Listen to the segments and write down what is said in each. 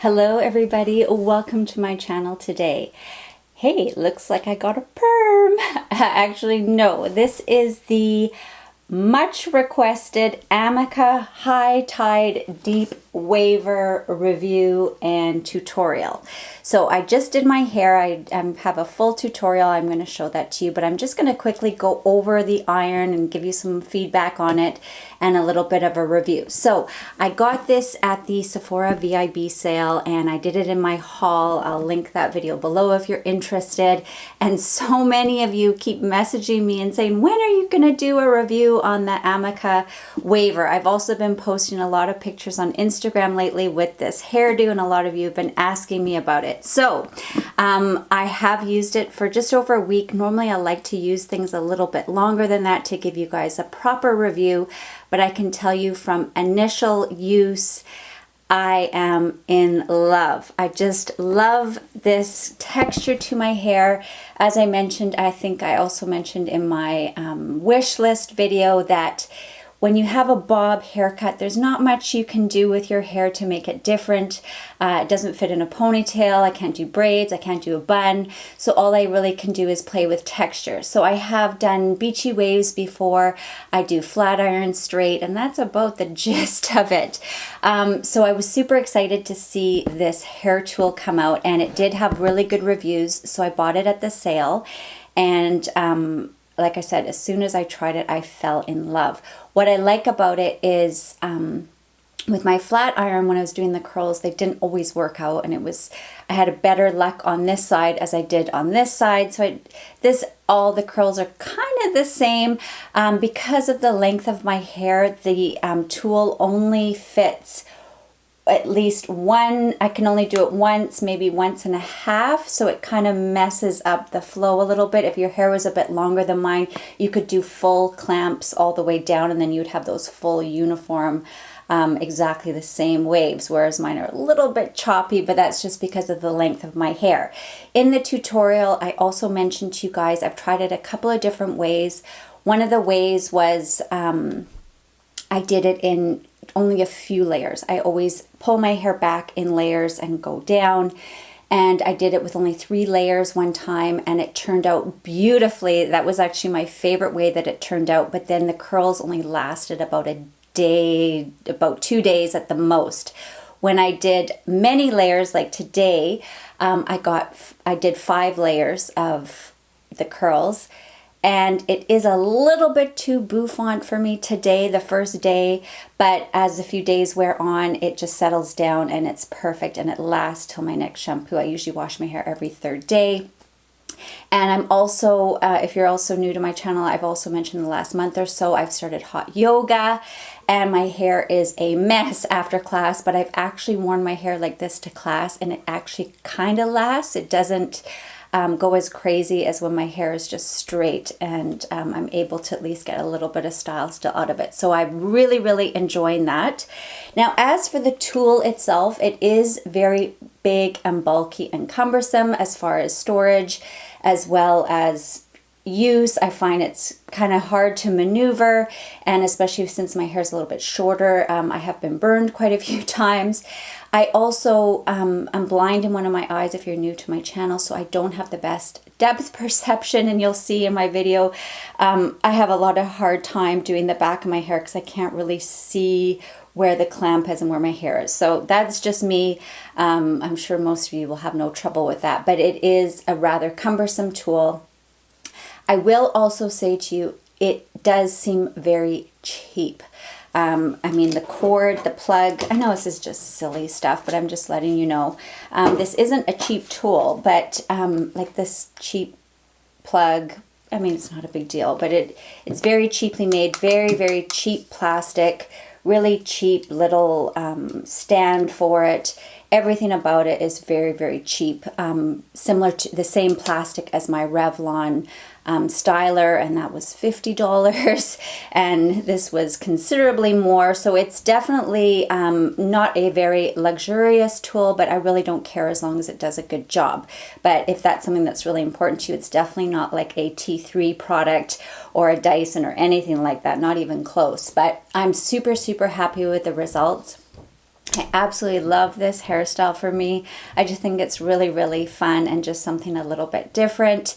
Hello everybody, welcome to my channel today. Hey, looks like I got a perm. Actually, no, this is the much requested Amika High Tide Deep Waver review and tutorial. So I just did my hair. I have a full tutorial. I'm going to show that to you, but I'm just going to quickly go over the iron and give you some feedback on it and a little bit of a review. So I got this at the Sephora VIB sale and I did it in my haul. I'll link that video below if you're interested. And so many of you keep messaging me and saying, when are you going to do a review on the Amika Waver? I've also been posting a lot of pictures on Instagram lately with this hairdo, and a lot of you have been asking me about it. So I have used it for just over a week. Normally I like to use things a little bit longer than that to give you guys a proper review, but I can tell you from initial use, I am in love. I just love this texture to my hair. As I mentioned, I think I also mentioned in my wish list video that when you have a bob haircut, there's not much you can do with your hair to make it different. It doesn't fit in a ponytail. I can't do braids. I can't do a bun. So all I really can do is play with texture. So I have done beachy waves before. I do flat iron straight, and that's about the gist of it. So I was super excited to see this hair tool come out, and it did have really good reviews. So I bought it at the sale, and like I said, as soon as I tried it, I fell in love. What I like about it is with my flat iron, when I was doing the curls, they didn't always work out, and I had a better luck on this side as I did on this side. So all the curls are kind of the same. Because of the length of my hair, the tool only fits at least one. I can only do it once, maybe once and a half, so it kind of messes up the flow a little bit. If your hair was a bit longer than mine, you could do full clamps all the way down, and then you'd have those full uniform exactly the same waves, whereas mine are a little bit choppy, but that's just because of the length of my hair. In the tutorial, I also mentioned to you guys, I've tried it a couple of different ways. One of the ways was I did it in only a few layers. I always pull my hair back in layers and go down, and I did it with only 3 layers one time, and it turned out beautifully. That was actually my favorite way that it turned out, but then the curls only lasted about a day, about 2 days at the most. When I did many layers like today, I did 5 layers of the curls, and it is a little bit too bouffant for me today, the first day, but as a few days wear on, it just settles down and it's perfect, and it lasts till my next shampoo. I usually wash my hair every 3rd day. And I'm also, if you're also new to my channel, I've also mentioned the last month or so, I've started hot yoga, and my hair is a mess after class, but I've actually worn my hair like this to class, and it actually kind of lasts. It doesn't go as crazy as when my hair is just straight, and I'm able to at least get a little bit of style still out of it. So I'm really, really enjoying that. Now, as for the tool itself, it is very big and bulky and cumbersome as far as storage, as well as use. I find it's kind of hard to maneuver, and especially since my hair is a little bit shorter, I have been burned quite a few times. I also, I'm blind in one of my eyes if you're new to my channel, so I don't have the best depth perception, and you'll see in my video, I have a lot of hard time doing the back of my hair because I can't really see where the clamp is and where my hair is. So that's just me. I'm sure most of you will have no trouble with that, but it is a rather cumbersome tool. I will also say to you, it does seem very cheap. I mean, the cord, the plug, I know this is just silly stuff, but I'm just letting you know. This isn't a cheap tool, but like this cheap plug, I mean, it's not a big deal, but it's very cheaply made, very, very cheap plastic, really cheap little stand for it. Everything about it is very, very cheap, similar to the same plastic as my Revlon styler, and that was $50, and this was considerably more. So it's definitely not a very luxurious tool, but I really don't care as long as it does a good job. But if that's something that's really important to you, it's definitely not like a T3 product or a Dyson or anything like that, not even close. But I'm super, super happy with the results. I absolutely love this hairstyle for me. I just think it's really, really fun and just something a little bit different.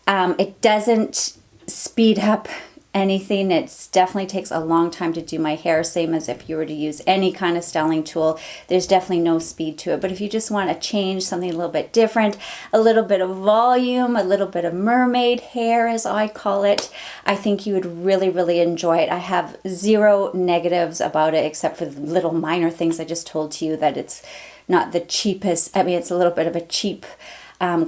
It doesn't speed up anything. It definitely takes a long time to do my hair, same as if you were to use any kind of styling tool. There's definitely no speed to it. But if you just want to change something a little bit different, a little bit of volume, a little bit of mermaid hair as I call it, I think you would really, really enjoy it. I have zero negatives about it except for the little minor things I just told you, that it's not the cheapest. I mean, it's a little bit of a cheap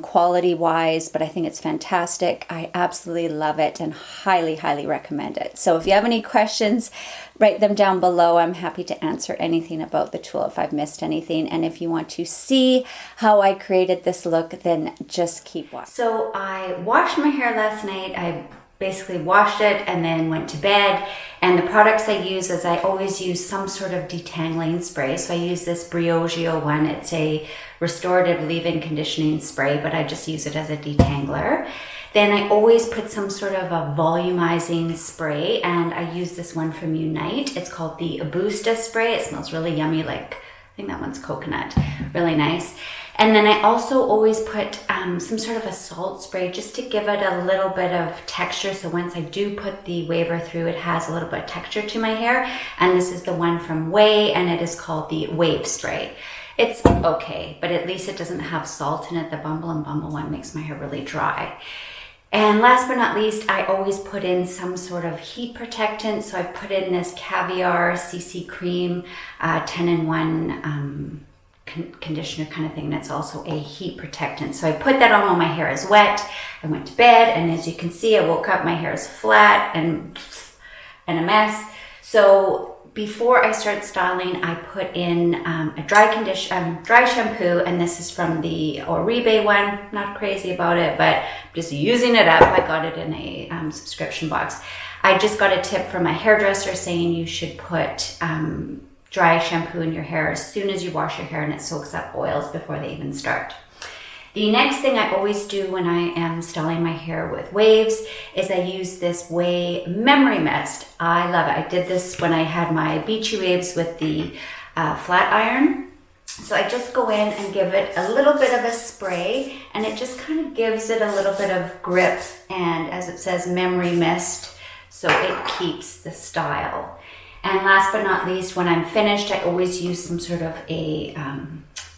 quality wise, but I think it's fantastic. I absolutely love it and highly, highly recommend it. So if you have any questions, write them down below. I'm happy to answer anything about the tool if I've missed anything. And if you want to see how I created this look, then just keep watching. So I washed my hair last night. I basically washed it and then went to bed. And the products I use is I always use some sort of detangling spray. So I use this Briogeo one. It's a restorative leave-in conditioning spray, but I just use it as a detangler. Then I always put some sort of a volumizing spray, and I use this one from Unite. It's called the Boosta spray. It smells really yummy, like, I think that one's coconut. Really nice. And then I also always put some sort of a salt spray just to give it a little bit of texture. So once I do put the waver through, it has a little bit of texture to my hair. And this is the one from Ouai, and it is called the Wave Spray. It's okay, but at least it doesn't have salt in it. The Bumble and Bumble one makes my hair really dry. And last but not least, I always put in some sort of heat protectant. So I put in this Caviar CC cream, 10-in-1 conditioner kind of thing. That's also a heat protectant. So I put that on when my hair is wet. I went to bed, and as you can see, I woke up, my hair is flat and a mess. So before I start styling, I put in a dry shampoo, and this is from the Oribe one. Not crazy about it, but just using it up. I got it in a subscription box. I just got a tip from my hairdresser saying you should put dry shampoo in your hair as soon as you wash your hair, and it soaks up oils before they even start. The next thing I always do when I am styling my hair with waves is I use this Ouai Memory Mist. I love it. I did this when I had my Beachy waves with the flat iron. So I just go in and give it a little bit of a spray, and it just kind of gives it a little bit of grip, and as it says, memory mist, so it keeps the style. And last but not least, when I'm finished, I always use some sort of a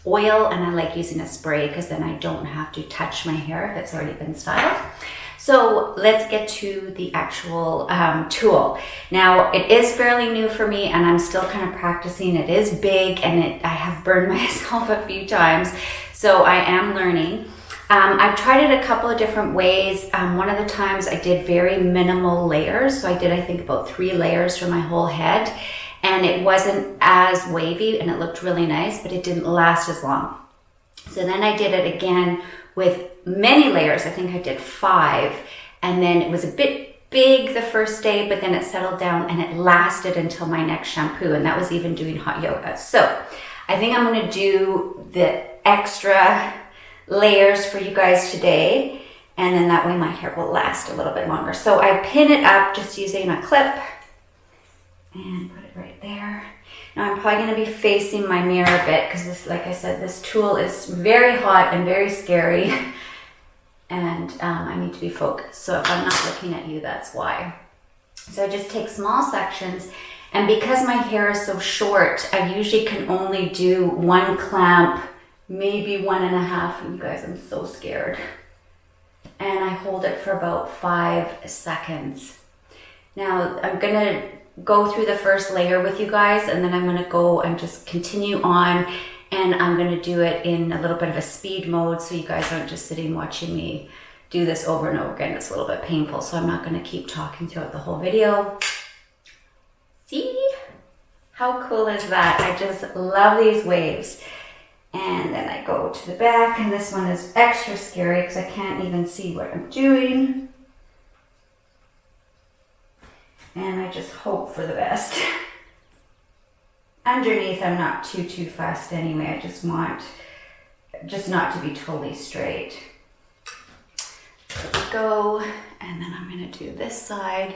oil, and I like using a spray because then I don't have to touch my hair if it's already been styled. So let's get to the actual tool. Now, it is fairly new for me, and I'm still kind of practicing. It is big, and I have burned myself a few times, so I am learning. I've tried it a couple of different ways. One of the times I did very minimal layers. So I did, I think, about 3 layers for my whole head. And it wasn't as wavy, and it looked really nice, but it didn't last as long. So then I did it again with many layers. I think I did 5. And then it was a bit big the first day, but then it settled down and it lasted until my next shampoo. And that was even doing hot yoga. So I think I'm going to do the extra layers for you guys today, and then that way my hair will last a little bit longer. So I pin it up just using a clip and put it right there. Now I'm probably going to be facing my mirror a bit because this, like I said, this tool is very hot and very scary, and I need to be focused. So if I'm not looking at you, that's why. So I just take small sections, and because my hair is so short, I usually can only do 1 clamp, maybe 1.5. You guys, I'm so scared. And I hold it for about 5 seconds. Now I'm gonna go through the first layer with you guys, and then I'm gonna go and just continue on, and I'm gonna do it in a little bit of a speed mode so you guys aren't just sitting watching me do this over and over again. It's a little bit painful, so I'm not gonna keep talking throughout the whole video. See? How cool is that? I just love these waves. And then I go to the back, and this one is extra scary because I can't even see what I'm doing. And I just hope for the best. Underneath, I'm not too fussed anyway. I just want just not to be totally straight. There we go. And then I'm going to do this side.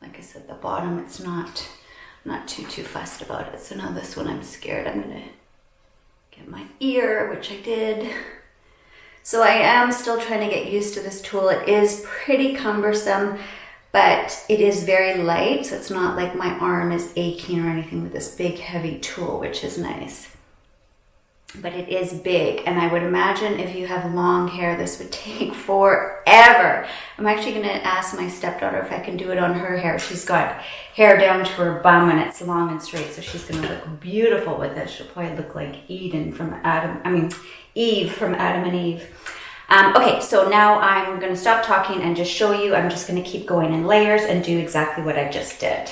Like I said, the bottom, it's not not too fussed about it. So now this one I'm scared I'm gonna get my ear, which I did. So I am still trying to get used to this tool. It is pretty cumbersome, but it is very light, so it's not like my arm is aching or anything with this big heavy tool, which is nice. But it is big, and I would imagine if you have long hair, this would take forever. I'm actually gonna ask my stepdaughter if I can do it on her hair. She's got hair down to her bum and it's long and straight, so she's gonna look beautiful with this. She'll probably look like Eve from Adam and Eve. Okay, so now I'm gonna stop talking and just show you. I'm just gonna keep going in layers and do exactly what I just did.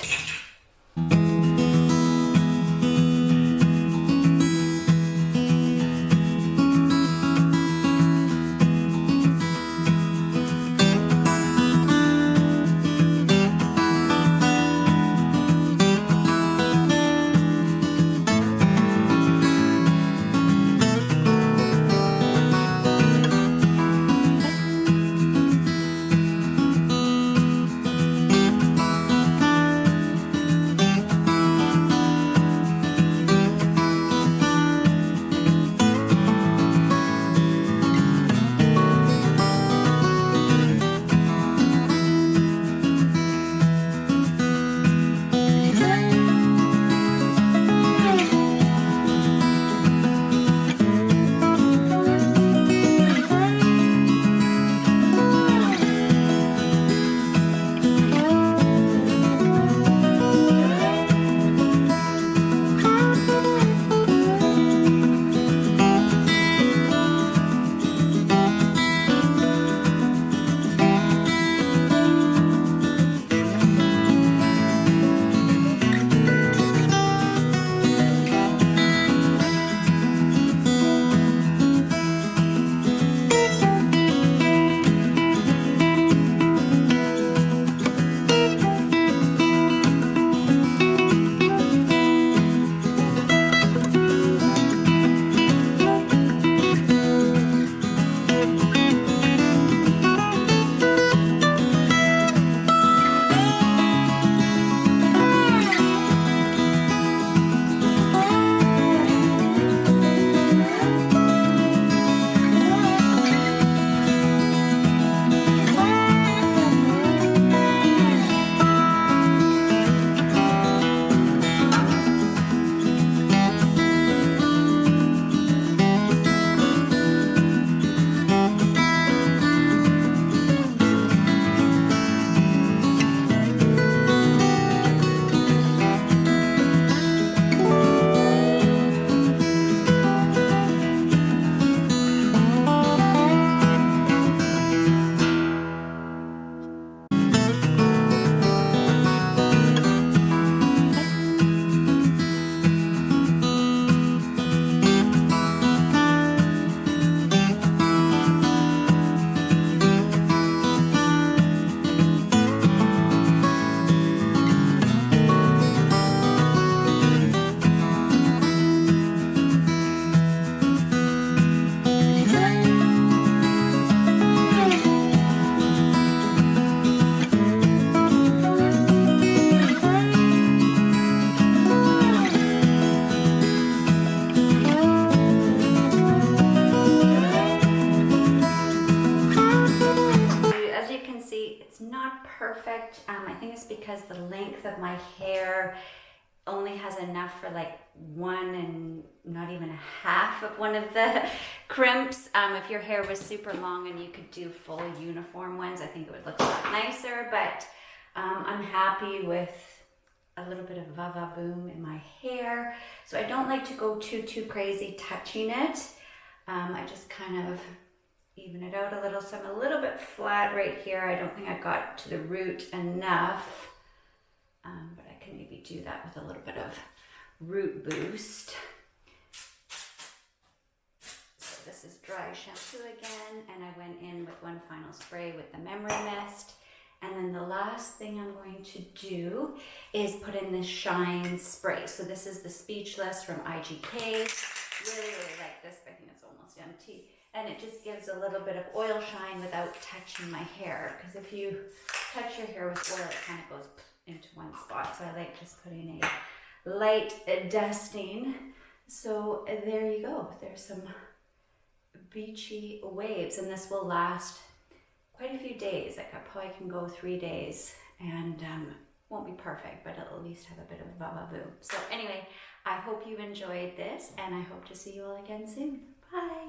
perfect. I think it's because the length of my hair only has enough for like one and not even a half of one of the crimps. If your hair was super long and you could do full uniform ones, I think it would look a lot nicer, but I'm happy with a little bit of va-va-boom in my hair. So I don't like to go too crazy touching it. I just kind of even it out a little. So I'm a little bit flat right here. I don't think I got to the root enough, but I can maybe do that with a little bit of root boost. So this is dry shampoo again, and I went in with one final spray with the memory mist. And then the last thing I'm going to do is put in this shine spray. So this is the Speechless from IGK. Really like this, but I think it's almost empty. And it just gives a little bit of oil shine without touching my hair. Because if you touch your hair with oil, it kind of goes into one spot. So I like just putting a light dusting. So there you go. There's some beachy waves, and this will last quite a few days. Like I probably can go 3 days, and won't be perfect, but it'll at least have a bit of baba-boo. So anyway, I hope you enjoyed this, and I hope to see you all again soon. Bye.